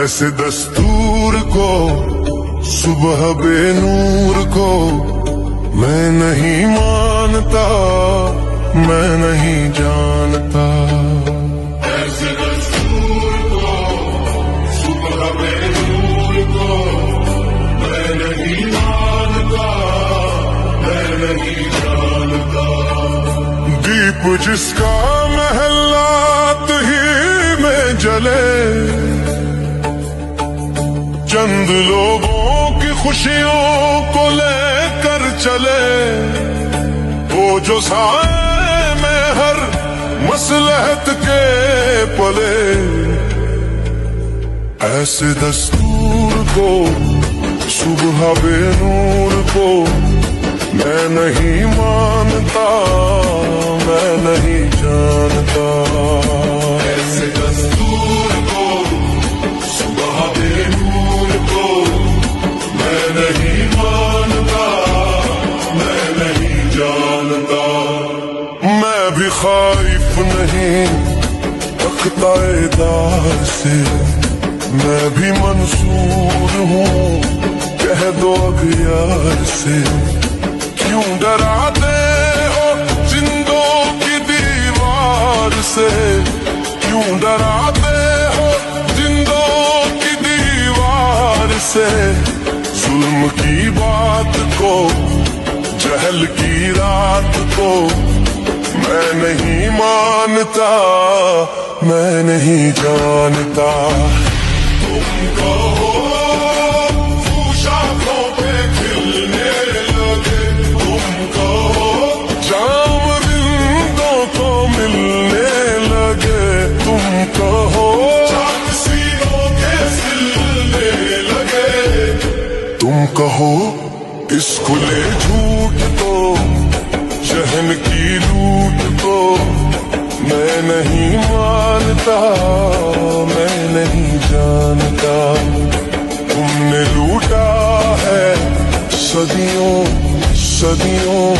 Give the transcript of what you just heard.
ایسے دستور کو صبح بے نور کو میں نہیں مانتا، میں نہیں جانتا۔ ایسے دستور کو صبح بے نور کو میں نہیں مانتا، میں نہیں جانتا۔ دیپ جس کا محلات ہی میں جلے، چند لوگوں کی خوشیوں کو لے کر چلے، وہ جو سائے میں ہر مصلحت کے پلے۔ ایسے دستور کو صبح بے نور کو میں نہیں مانتا، میں نہیں جانتا۔ ایسے دستور کو صبح بے نور کو میں نہیں مانتا، میں نہیں جانتا۔ میں بھی خائف نہیں اقتدار دار سے، میں بھی منصور ہوں کہہ دو اغیار سے۔ کیوں ڈراتے ہو زندوں کی دیوار سے، کیوں ڈراتے ہو زندوں کی دیوار سے۔ ظلم کی بات کو، جہل کی رات کو میں نہیں مانتا، میں نہیں جانتا۔ تم کہو شاخوں پہ کھلنے لگے، تم کہو جام رندوں کو ملنے لگے، تم کہو چاک سینوں کے سلنے لگے، تم کہو اس کھلے جھوٹ کو، شہن کی لوٹ کو میں نہیں مانتا، میں نہیں جانتا۔ تم نے لوٹا ہے صدیوں صدیوں